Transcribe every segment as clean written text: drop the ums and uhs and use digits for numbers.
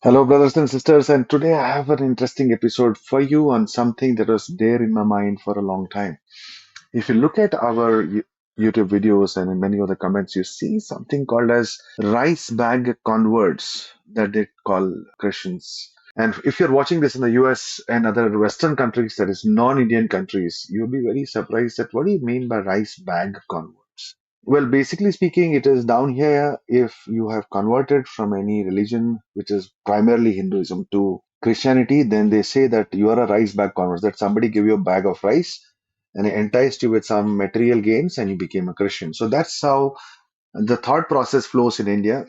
Hello, brothers and sisters, and today I have an interesting episode for you on something that was there in my mind for a long time. If you look at our YouTube videos and in many of the comments, you see something called as rice bag converts that they call Christians. And if you're watching this in the US and other Western countries, that is non-Indian countries, you'll be very surprised at what do you mean by rice bag converts? Well, basically speaking, it is down here if you have converted from any religion, which is primarily Hinduism, to Christianity, then they say that you are a rice bag convert, that somebody gave you a bag of rice and enticed you with some material gains and you became a Christian. So that's how the thought process flows in India.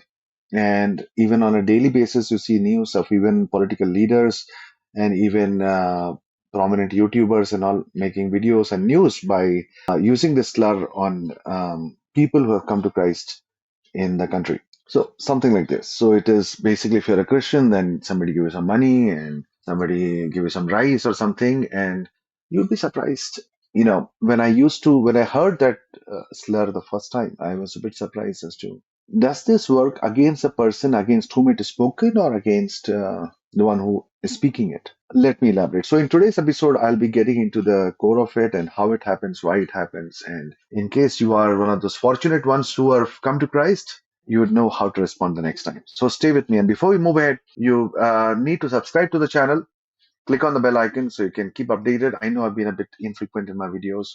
And even on a daily basis, you see news of even political leaders and even prominent YouTubers and all making videos and news by using this slur on people who have come to Christ in the country. So something like this. So it is basically if you're a Christian, then somebody give you some money and somebody give you some rice or something, and you'd be surprised. When I heard that slur the first time, I was a bit surprised as to does this work against the person against whom it is spoken or against the one who is speaking it? Let me elaborate. So, in today's episode, I'll be getting into the core of it and how it happens, why it happens. And in case you are one of those fortunate ones who have come to Christ, you would know how to respond the next time. So, stay with me. And before we move ahead, you need to subscribe to the channel, click on the bell icon so you can keep updated. I know I've been a bit infrequent in my videos,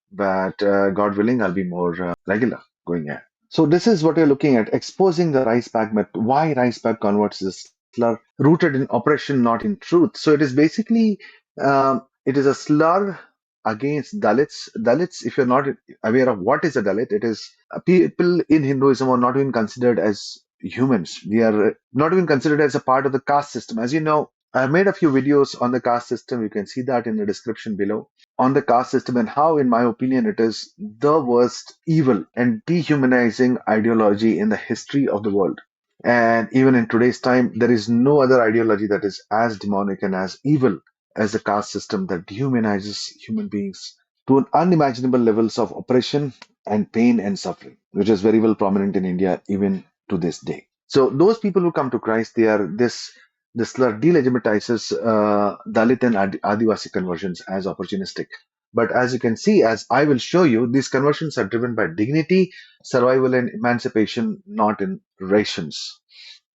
but God willing, I'll be more regular going ahead. So this is what you're looking at, exposing the rice bag myth. Why rice bag converts is a slur rooted in oppression, not in truth. So it is basically, it is a slur against Dalits. Dalits, if you're not aware of what is a Dalit, it is people in Hinduism are not even considered as humans. We are not even considered as a part of the caste system. As you know, I've made a few videos on the caste system. You can see that in the description below on the caste system and how, in my opinion, it is the worst evil and dehumanizing ideology in the history of the world. And even in today's time, there is no other ideology that is as demonic and as evil as the caste system that dehumanizes human beings to an unimaginable levels of oppression and pain and suffering, which is very well prominent in India even to this day. So those people who come to Christ, they are this slur delegitimizes Dalit and Adivasi conversions as opportunistic. But as you can see, as I will show you, these conversions are driven by dignity, survival, and emancipation, not in rations.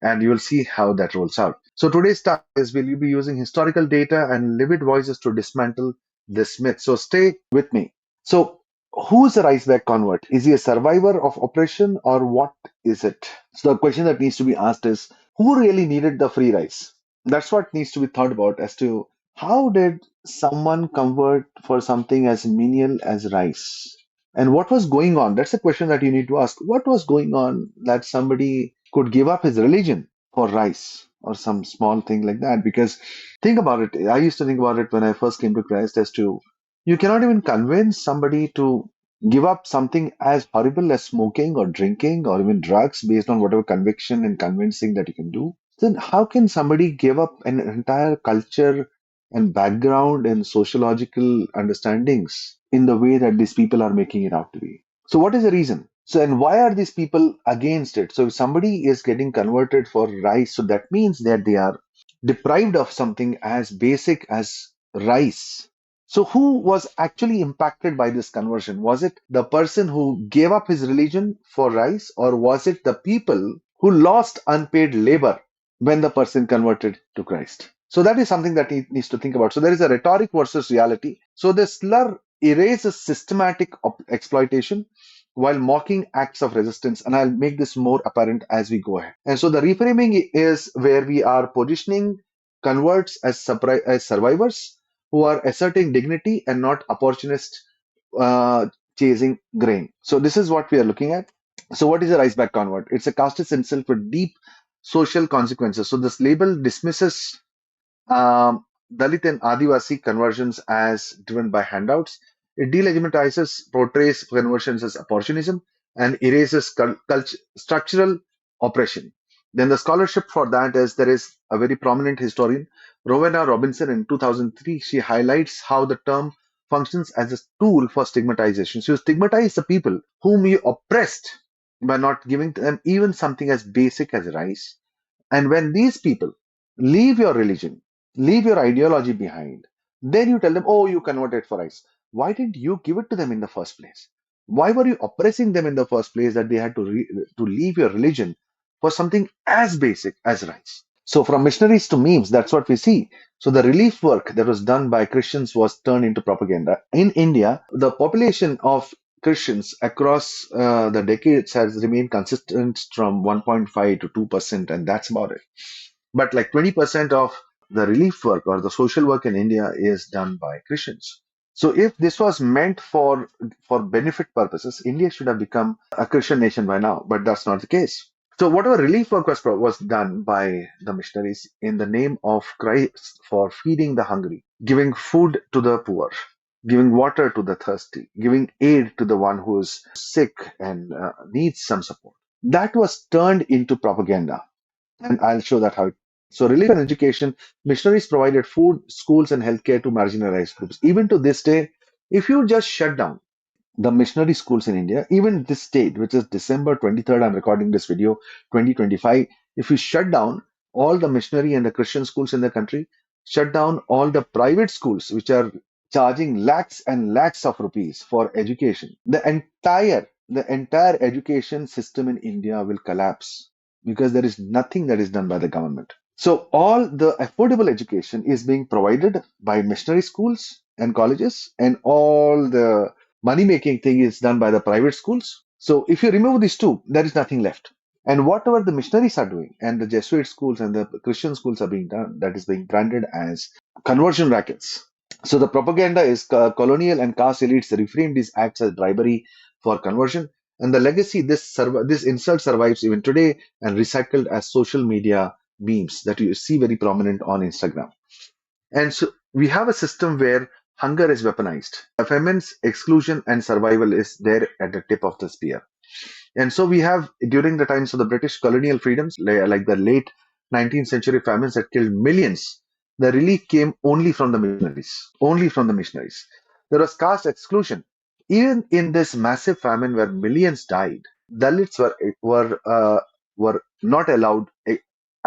And you will see how that rolls out. So today's task is will you be using historical data and livid voices to dismantle this myth. So stay with me. So who's a rice bag convert? Is he a survivor of oppression or what is it? So the question that needs to be asked is who really needed the free rice? That's what needs to be thought about as to how did someone convert for something as menial as rice? And what was going on? That's a question that you need to ask. What was going on that somebody could give up his religion for rice or some small thing like that? Because think about it. I used to think about it when I first came to Christ as to you cannot even convince somebody to give up something as horrible as smoking or drinking or even drugs based on whatever conviction and convincing that you can do. Then how can somebody give up an entire culture and background and sociological understandings in the way that these people are making it out to be? So what is the reason? So and why are these people against it? So if somebody is getting converted for rice, so that means that they are deprived of something as basic as rice. So who was actually impacted by this conversion? Was it the person who gave up his religion for rice, or was it the people who lost unpaid labor when the person converted to Christ? So that is something that he needs to think about. So there is a rhetoric versus reality. So the slur erases systematic exploitation while mocking acts of resistance. And I'll make this more apparent as we go ahead. And so the reframing is where we are positioning converts as survivors who are asserting dignity and not opportunists uh, chasing grain. So this is what we are looking at. So what is a rice bag convert? It's a caste itself with deep social consequences. So this label dismisses um, Dalit and Adivasi conversions as driven by handouts. It delegitimizes, portrays conversions as opportunism, and erases structural oppression. Then the scholarship for that is there is a very prominent historian, Rowena Robinson, in 2003. She highlights how the term functions as a tool for stigmatization. So you stigmatize the people whom you oppressed by not giving them even something as basic as rice. And when these people leave your religion, leave your ideology behind. Then you tell them, oh, you converted for rice. Why didn't you give it to them in the first place? Why were you oppressing them in the first place that they had to leave your religion for something as basic as rice? So from missionaries to memes, that's what we see. So the relief work that was done by Christians was turned into propaganda. In India, the population of Christians across the decades has remained consistent from 1.5 to 2%, and that's about it. But like 20% of the relief work or the social work in India is done by Christians. So if this was meant for benefit purposes, India should have become a Christian nation by now, but that's not the case. So whatever relief work was done by the missionaries in the name of Christ for feeding the hungry, giving food to the poor, giving water to the thirsty, giving aid to the one who is sick and needs some support, that was turned into propaganda, and I'll show that how. So, relief and education, missionaries provided food, schools, and healthcare to marginalized groups. Even to this day, if you just shut down the missionary schools in India, even this date, which is December 23rd, I'm recording this video, 2025, if we shut down all the missionary and the Christian schools in the country, shut down all the private schools, which are charging lakhs and lakhs of rupees for education, the entire education system in India will collapse because there is nothing that is done by the government. So all the affordable education is being provided by missionary schools and colleges, and all the money making thing is done by the private schools. So if you remove these two, there is nothing left. And whatever the missionaries are doing, and the Jesuit schools and the Christian schools are being done, that is being branded as conversion rackets. So the propaganda is colonial and caste elites reframed these acts as bribery for conversion. And the legacy, this insult survives even today and recycled as social media memes that you see very prominent on Instagram. And so we have a system where hunger is weaponized. Famines, exclusion, and survival is there at the tip of the spear. And so we have, during the times of the British colonial freedoms, like the late 19th century famines that killed millions, the relief came only from the missionaries. Only from the missionaries. There was caste exclusion. Even in this massive famine where millions died, Dalits were not allowed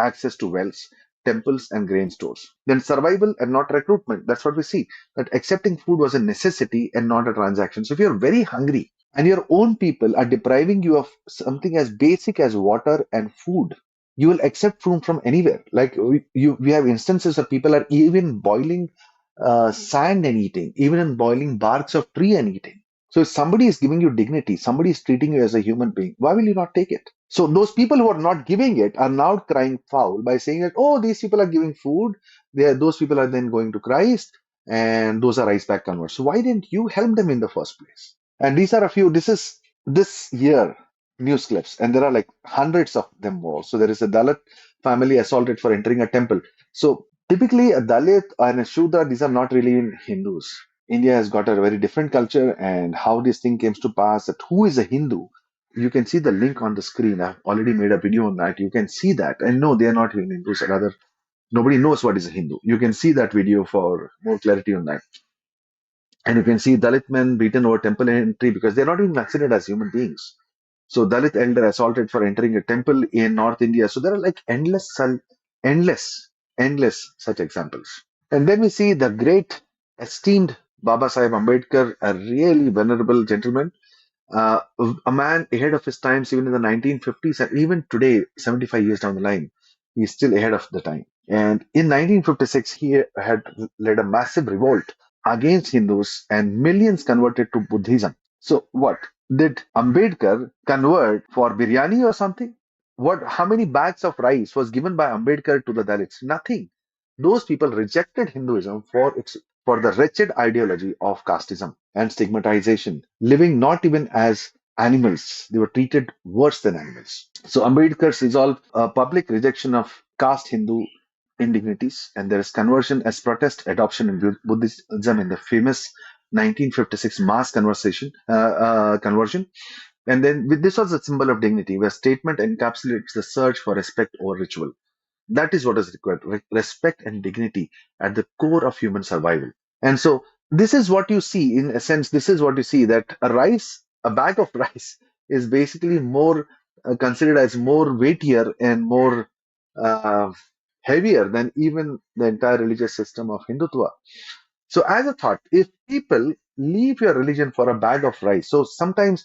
access to wells, temples, and grain stores. Then survival and not recruitment. That's what we see. That accepting food was a necessity and not a transaction. So if you're very hungry, and your own people are depriving you of something as basic as water and food, you will accept food from anywhere. Like we have instances of people are even boiling sand and eating, even in boiling barks of tree and eating. So if somebody is giving you dignity, somebody is treating you as a human being, why will you not take it? So those people who are not giving it are now crying foul by saying that, oh, these people are giving food, those people are then going to Christ, and those are ice pack converts. So why didn't you help them in the first place? And these are a few. This is this year news clips, and there are like hundreds of them more. So there is a Dalit family assaulted for entering a temple. So typically, a Dalit and a Shudra, these are not really Hindus. India has got a very different culture, and how this thing came to pass. That who is a Hindu? You can see the link on the screen. I've already made a video on that. You can see that, and no, they are not even Hindus. Rather, nobody knows what is a Hindu. You can see that video for more clarity on that. And you can see Dalit men beaten over temple entry because they're not even considered as human beings. So Dalit elder assaulted for entering a temple in North India. So there are like endless, endless such examples. And then we see the great esteemed Baba Sahib Ambedkar, a really venerable gentleman, uh, a man ahead of his times, even in the 1950s, and even today, 75 years down the line, he's still ahead of the time. And in 1956, he had led a massive revolt against Hindus, and millions converted to Buddhism. So, what did Ambedkar convert for biryani or something? What? How many bags of rice was given by Ambedkar to the Dalits? Nothing. Those people rejected Hinduism for the wretched ideology of casteism and stigmatization, living not even as animals. They were treated worse than animals. So Ambedkar's resolved a public rejection of caste Hindu indignities, and there is conversion as protest adoption in Buddhism in the famous 1956 mass conversion. And then this was a symbol of dignity, where statement encapsulates the search for respect over ritual. That is what is required. Respect and dignity at the core of human survival. And so this is what you see, in a sense, this is what you see, that a bag of rice is basically more considered as more weightier and more uh, heavier than even the entire religious system of Hindutva. So, as a thought, if people leave your religion for a bag of rice, so sometimes,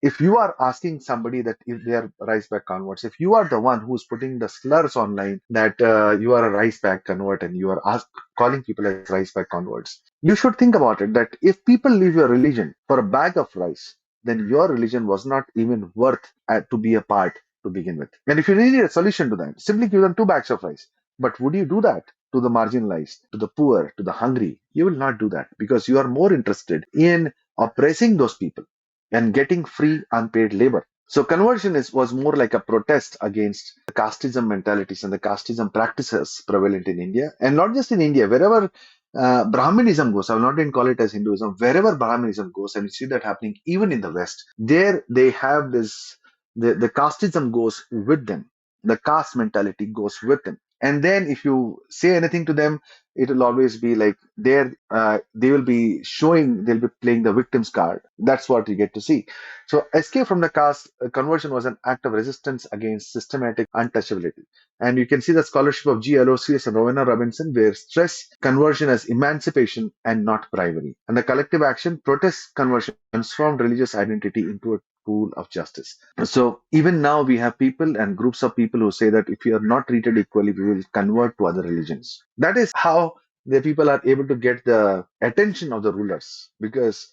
if you are asking somebody that if they are rice bag converts, if you are the one who's putting the slurs online that you are a rice bag convert and you are calling people as rice bag converts, you should think about it that if people leave your religion for a bag of rice, then your religion was not even worth to be a part to begin with. And if you really need a solution to that, simply give them two bags of rice. But would you do that to the marginalized, to the poor, to the hungry? You will not do that because you are more interested in oppressing those people and getting free unpaid labor. So conversion was more like a protest against the casteism mentalities and the casteism practices prevalent in India, and not just in India, wherever Brahminism goes. I will not even call it as Hinduism. Wherever Brahminism goes, and you see that happening even in the West, there they have this. The casteism goes with them. The caste mentality goes with them. And then if you say anything to them, it will always be like they will be showing, they'll be playing the victim's card. That's what you get to see. So escape from the caste conversion was an act of resistance against systematic untouchability. And you can see the scholarship of G. Aloysius and Rowena Robinson, where stress conversion as emancipation and not bribery. And the collective action protest conversion transformed religious identity into a tool of justice. So even now we have people and groups of people who say that if you are not treated equally, we will convert to other religions. That is how the people are able to get the attention of the rulers because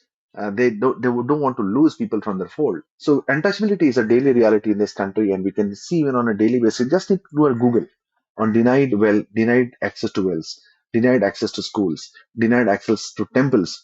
they don't want to lose people from their fold. So untouchability is a daily reality in this country, and we can see even on a daily basis. Just need to do a Google on denied access to wells, denied access to schools, denied access to temples,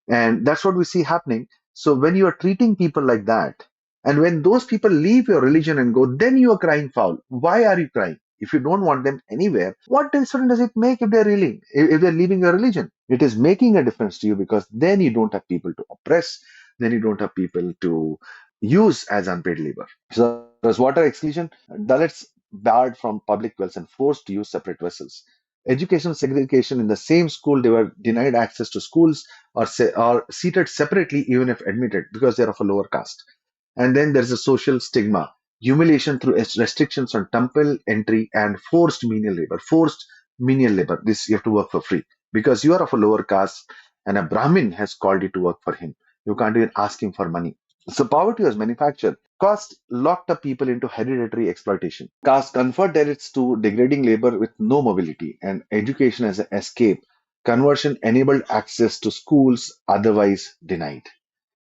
and that's what we see happening. So when you are treating people like that, and when those people leave your religion and go, then you are crying foul. Why are you crying? If you don't want them anywhere, what difference does it make if they're really if they're leaving your religion? It is making a difference to you because then you don't have people to oppress, then you don't have people to use as unpaid labor. So there's water exclusion, Dalits barred from public wells and forced to use separate vessels. Educational segregation in the same school, they were denied access to schools or seated separately even if admitted because they're of a lower caste. And then there's a social stigma, humiliation through restrictions on temple entry and forced menial labor. Forced menial labor. This you have to work for free because you are of a lower caste and a Brahmin has called you to work for him. You can't even ask him for money. So poverty was manufactured. Caste locked up people into hereditary exploitation. Caste convert Dalits to degrading labor with no mobility and education as an escape. Conversion enabled access to schools otherwise denied.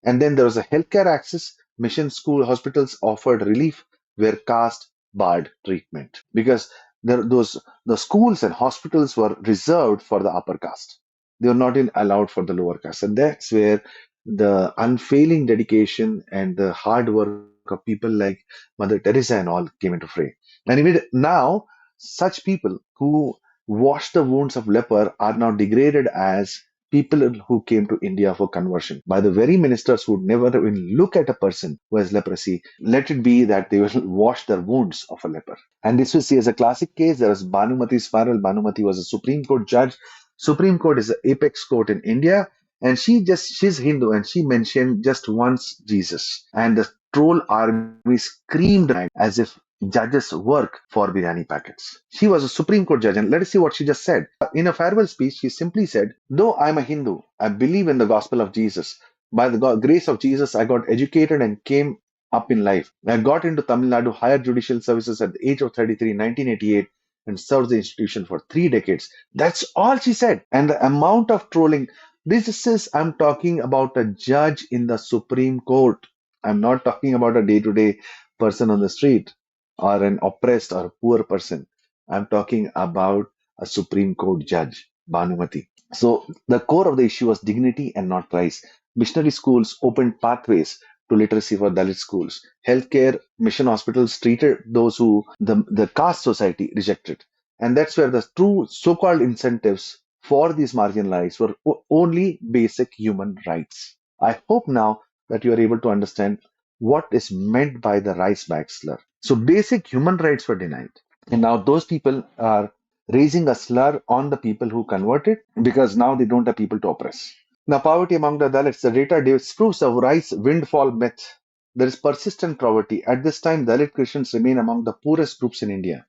And then there was a healthcare access. Mission school hospitals offered relief where caste barred treatment because the schools and hospitals were reserved for the upper caste. They were not in allowed for the lower caste, and that's where the unfailing dedication and the hard work of people like Mother Teresa and all came into fray. And even now, such people who wash the wounds of leper are now degraded as people who came to India for conversion by the very ministers who would never even look at a person who has leprosy. Let it be that they will wash the wounds of a leper. And this we see as a classic case. There was Bhanumati's spiral. Bhanumati was a Supreme Court judge. Supreme Court is the apex court in India. And she's Hindu and she mentioned just once Jesus. And the troll army screamed as if judges work for biryani packets. She was a Supreme Court judge, and let us see what she just said. In a farewell speech, she simply said, though I'm a Hindu, I believe in the gospel of Jesus. By the grace of Jesus, I got educated and came up in life. I got into Tamil Nadu higher judicial services at the age of 33 in 1988 and served the institution for 3 decades. That's all she said. And the amount of trolling, this is, I'm talking about a judge in the Supreme Court. I'm not talking about a day to day person on the street or an oppressed or poor person. I'm talking about a Supreme Court judge, Bhanumati. So the core of the issue was dignity and not price. Missionary schools opened pathways to literacy for Dalit schools. Healthcare mission hospitals treated those who the caste society rejected. And that's where the true so-called incentives for these marginalized were only basic human rights. I hope now that you are able to understand what is meant by the rice bag slur. So basic human rights were denied. And now those people are raising a slur on the people who converted because now they don't have people to oppress. Now, poverty among the Dalits, the data disproves the rice windfall myth. There is persistent poverty. At this time, Dalit Christians remain among the poorest groups in India.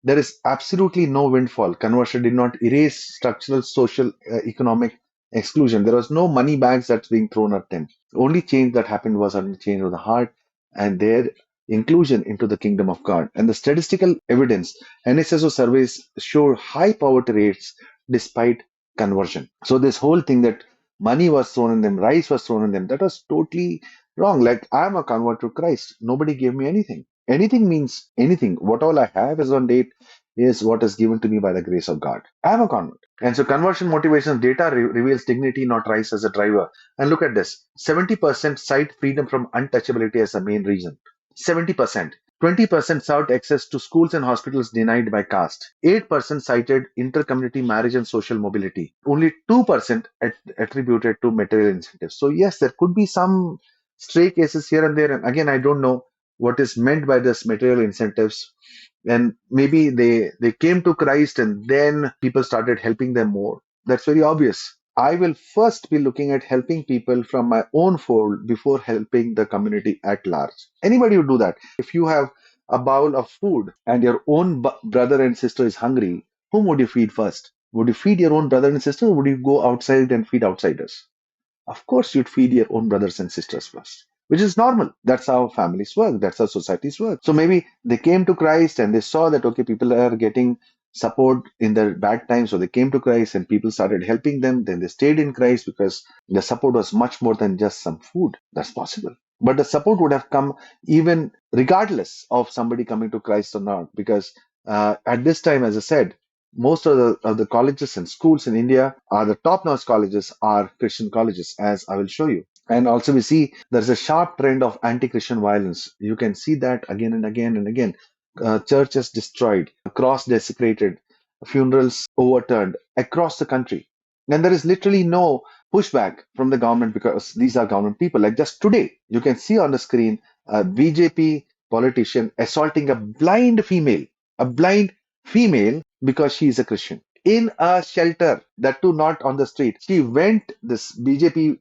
There is absolutely no windfall. Conversion did not erase structural social economic exclusion. There was no money bags that's being thrown at them. The only change that happened was a change of the heart and their inclusion into the kingdom of God. And the statistical evidence, NSSO surveys show high poverty rates despite conversion. So this whole thing that money was thrown in them, rice was thrown in them, that was totally wrong. Like, I'm a convert to Christ. Nobody gave me anything. Anything means anything. What all I have is on date is what is given to me by the grace of God. I'm a convert. And so conversion motivation data reveals dignity, not rice as a driver. And look at this. 70% cite freedom from untouchability as the main reason. 70%. 20% sought access to schools and hospitals denied by caste. 8% cited intercommunity marriage and social mobility. Only 2% attributed to material incentives. So yes, there could be some stray cases here and there. And again, I don't know what is meant by this material incentives. And maybe they came to Christ and then people started helping them more. That's very obvious. I will first be looking at helping people from my own fold before helping the community at large. Anybody would do that. If you have a bowl of food and your own brother and sister is hungry, whom would you feed first? Would you feed your own brother and sister, or would you go outside and feed outsiders? Of course, you'd feed your own brothers and sisters first, which is normal. That's how families work. That's how societies work. So maybe they came to Christ and they saw that, okay, people are getting support in their bad times. So they came to Christ and people started helping them. Then they stayed in Christ because the support was much more than just some food. That's possible. But the support would have come even regardless of somebody coming to Christ or not, because at this time, as I said, most of the colleges and schools in India are the top-notch colleges are Christian colleges, as I will show you. And also we see there's a sharp trend of anti-Christian violence. You can see that again and again and again. Churches destroyed, cross desecrated, funerals overturned across the country. And there is literally no pushback from the government because these are government people. Like just today, you can see on the screen a BJP politician assaulting a blind female because she is a Christian in a shelter, that too not on the street. This BJP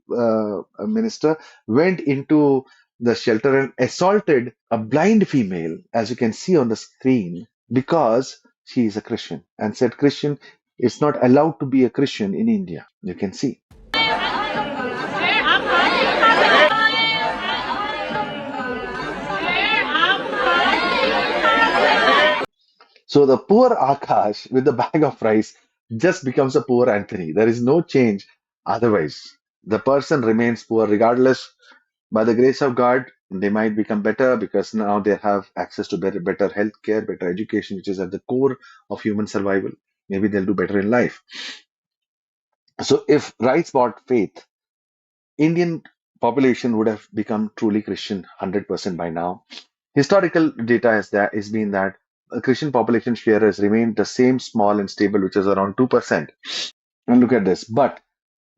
minister went into the shelter and assaulted a blind female, as you can see on the screen, because she is a Christian, and said Christian is not allowed to be a Christian in India. You can see. So the poor Akash with the bag of rice just becomes a poor Anthony. There is no change otherwise. The person remains poor regardless. By the grace of God, they might become better because now they have access to better health care, better education, which is at the core of human survival. Maybe they'll do better in life. So if rice bought faith, Indian population would have become truly Christian 100% by now. Historical data is been that a Christian population share has remained the same small and stable, which is around 2%. And look at this. But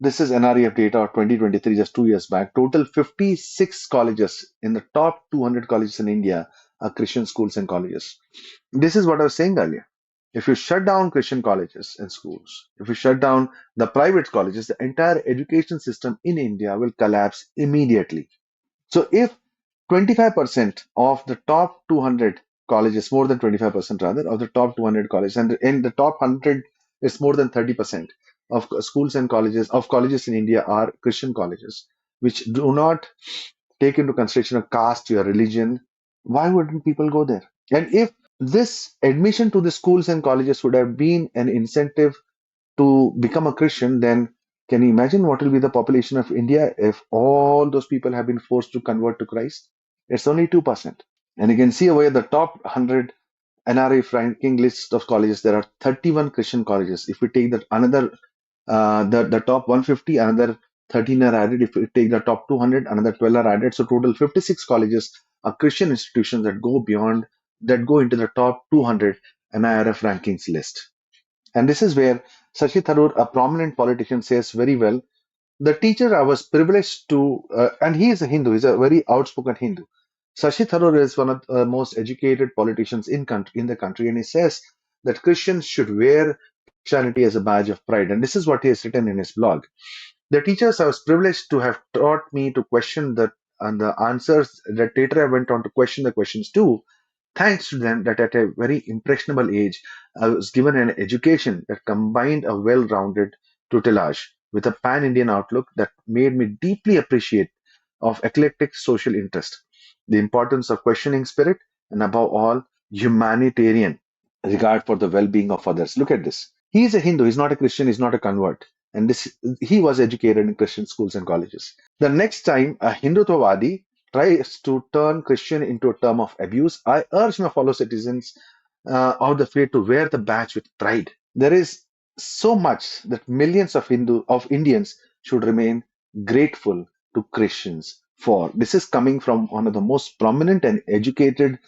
this is NREF data of 2023, just 2 years back. Total 56 colleges in the top 200 colleges in India are Christian schools and colleges. This is what I was saying earlier. If you shut down Christian colleges and schools, if you shut down the private colleges, the entire education system in India will collapse immediately. So if 25% of the top 200 colleges, more than 25% rather, of the top 200 colleges, and in the top 100 is more than 30% of schools and colleges in India are Christian colleges, which do not take into consideration of caste, your religion. Why wouldn't people go there? And if this admission to the schools and colleges would have been an incentive to become a Christian, then can you imagine what will be the population of India if all those people have been forced to convert to Christ? It's only 2%. And you can see over here the top 100 NRF ranking list of colleges. There are 31 Christian colleges. If we take that another, the top 150, another 13 are added. If we take the top 200, another 12 are added. So total 56 colleges are Christian institutions that go into the top 200 NIRF rankings list. And this is where Shashi Tharoor, a prominent politician, says very well. The teacher I was privileged to, and he is a Hindu, he's a very outspoken Hindu. Shashi Tharoor is one of the most educated politicians in the country, and he says that Christians should wear Christianity as a badge of pride. And this is what he has written in his blog. The teachers I was privileged to have taught me to question and the answers that later I went on to question the questions too Thanks to them that at a very impressionable age, I was given an education that combined a well-rounded tutelage with a pan-Indian outlook that made me deeply appreciate of eclectic social interest, the importance of questioning spirit, and above all, humanitarian regard for the well-being of others. Look at this. He is a Hindu. He's not a Christian. He's not a convert. And this, he was educated in Christian schools and colleges. The next time a Hindutvawadi tries to turn Christian into a term of abuse, I urge my fellow citizens of the faith to wear the badge with pride. There is so much that millions of Indians should remain grateful to Christians for. This is coming from one of the most prominent and educated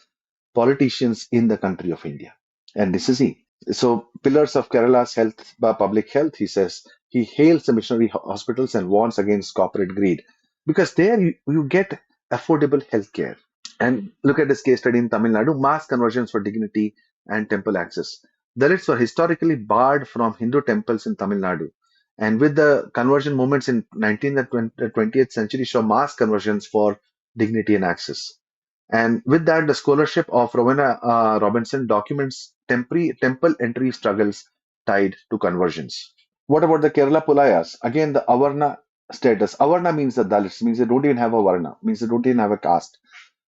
politicians in the country of India. And this is he. So, pillars of Kerala's health, public health, he says, he hails the missionary hospitals and warns against corporate greed because there you get affordable health care. And look at this case study in Tamil Nadu, mass conversions for dignity and temple access. Dalits were historically barred from Hindu temples in Tamil Nadu. And with the conversion movements in 19th and 20th century saw mass conversions for dignity and access. And with that, the scholarship of Rowena Robinson documents temple entry struggles tied to conversions. What about the Kerala Pulayas? Again, the Avarna status. Avarna means the Dalits, means they don't even have a Varna, means they don't even have a caste.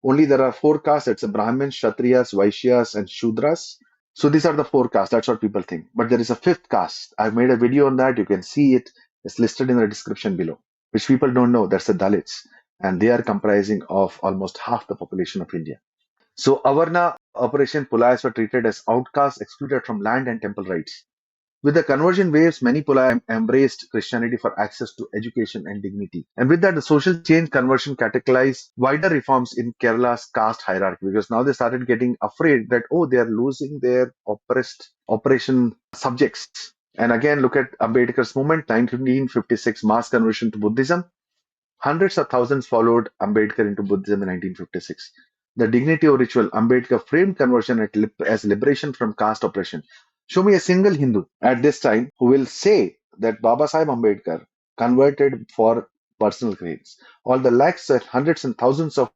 Only there are four castes. It's a Brahmins, Kshatriyas, Vaishyas, and Shudras. So these are the four castes. That's what people think. But there is a fifth caste. I've made a video on that. You can see it. It's listed in the description below, which people don't know. That's the Dalits. And they are comprising of almost half the population of India. So Avarna Operation Pulayas were treated as outcasts excluded from land and temple rights. With the conversion waves, many Pulaya embraced Christianity for access to education and dignity. And with that, the social change conversion catalyzed wider reforms in Kerala's caste hierarchy because now they started getting afraid that, oh, they are losing their oppressed operation subjects. And again, look at Ambedkar's movement, 1956 mass conversion to Buddhism. Hundreds of thousands followed Ambedkar into Buddhism in 1956. The dignity of ritual, Ambedkar framed conversion as liberation from caste oppression. Show me a single Hindu at this time who will say that Baba Sahib Ambedkar converted for personal gains. All the lakhs and hundreds and thousands of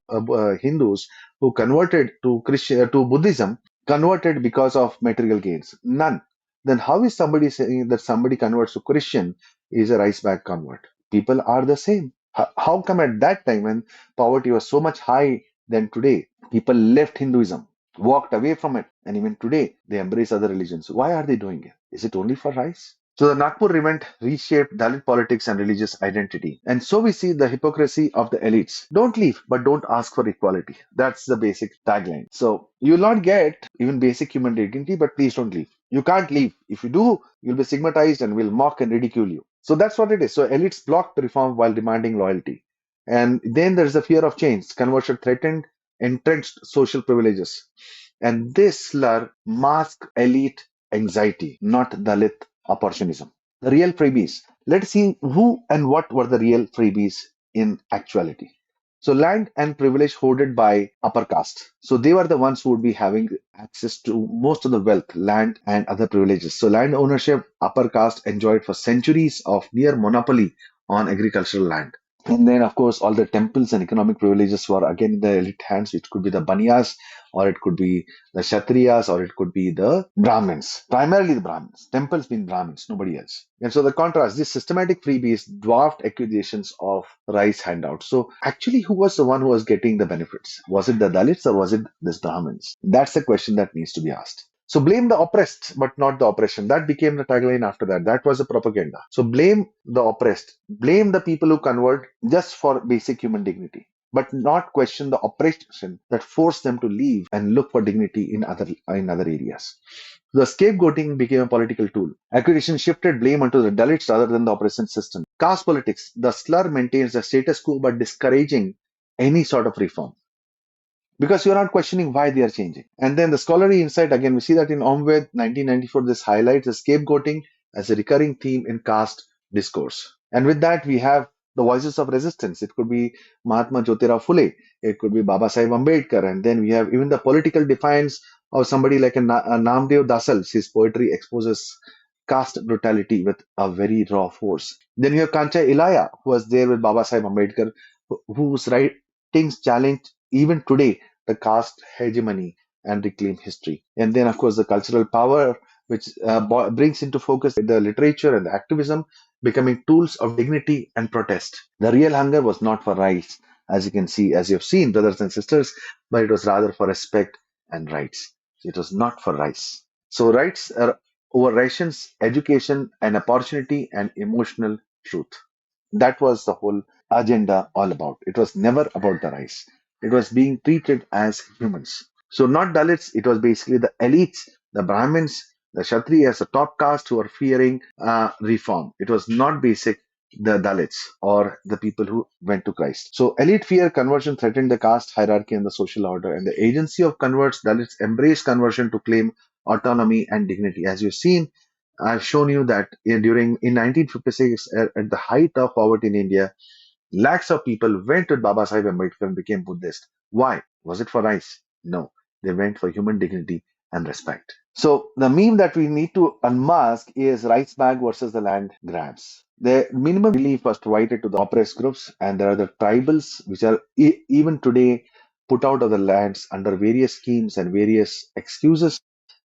Hindus who converted to Buddhism converted because of material gains. None. Then how is somebody saying that somebody converts to Christian is a rice bag convert? People are the same. How come at that time when poverty was so much high than today, people left Hinduism, walked away from it, and even today they embrace other religions? Why are they doing it? Is it only for rice? So the Nagpur event reshaped Dalit politics and religious identity. And so we see the hypocrisy of the elites. Don't leave, but don't ask for equality. That's the basic tagline. So you'll not get even basic human dignity, but please don't leave. You can't leave. If you do, you'll be stigmatized and will mock and ridicule you. So that's what it is. So elites blocked reform while demanding loyalty. And then there's the fear of change. Conversion threatened entrenched social privileges. And this slur masked elite anxiety, not Dalit opportunism. The real freebies. Let's see who and what were the real freebies in actuality. So land and privilege hoarded by upper caste. So they were the ones who would be having access to most of the wealth, land and other privileges. So land ownership, upper caste enjoyed for centuries of near monopoly on agricultural land. And then, of course, all the temples and economic privileges were again in the elite hands. It could be the Banyas, or it could be the Kshatriyas, or it could be the Brahmins. Primarily the Brahmins. Temples being Brahmins, nobody else. And so the contrast, these systematic freebies dwarfed accusations of rice handouts. So actually, who was the one who was getting the benefits? Was it the Dalits or was it this Brahmins? That's the question that needs to be asked. So blame the oppressed, but not the oppression. That became the tagline after that. That was the propaganda. So blame the oppressed. Blame the people who convert just for basic human dignity, but not question the oppression that forced them to leave and look for dignity in other areas. The scapegoating became a political tool. Accusation shifted blame onto the Dalits rather than the oppression system. Caste politics. The slur maintains the status quo but discouraging any sort of reform, because you're not questioning why they are changing. And then the scholarly insight, again, we see that in Omved 1994, this highlights the scapegoating as a recurring theme in caste discourse. And with that, we have the voices of resistance. It could be Mahatma Jyotirao Phule, it could be Baba Sahib Ambedkar, and then we have even the political defiance of somebody like a Namdev Dasal. His poetry exposes caste brutality with a very raw force. Then you have Kancha Ilaya, who was there with Baba Sahib Ambedkar, whose writings challenge even today the caste hegemony and reclaim history. And then, of course, the cultural power, which brings into focus the literature and the activism, becoming tools of dignity and protest. The real hunger was not for rights, as you can see, as you have seen, brothers and sisters, but it was rather for respect and rights. It was not for rights. So, rights are over rations, education, and opportunity, and emotional truth. That was the whole agenda all about. It was never about the rice. It was being treated as humans. So not Dalits, it was basically the elites, the Brahmins, the Kshatriyas, the top caste who were fearing reform. It was not basic the Dalits or the people who went to Christ. So elite fear conversion threatened the caste hierarchy and the social order, and the agency of converts, Dalits embraced conversion to claim autonomy and dignity. As you've seen, I've shown you that during in 1956, at the height of poverty in India, lakhs of people went to Baba Sahib Ambedkar and became Buddhist. Why? Was it for rice? No, they went for human dignity and respect. So the meme that we need to unmask is rice bag versus the land grabs. The minimum relief was provided to the oppressed groups, and there are the tribals which are even today put out of the lands under various schemes and various excuses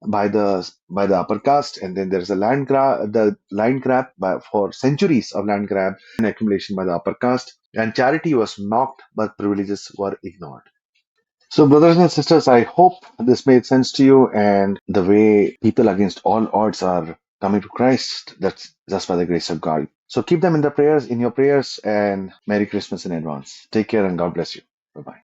by the upper caste, and then there's the land grab for centuries of land grab and accumulation by the upper caste, and charity was mocked but privileges were ignored. So brothers and sisters, I hope this made sense to you, and the way people against all odds are coming to Christ, that's just by the grace of God. So keep them in your prayers, and Merry Christmas in advance. Take care and God bless you. Bye bye.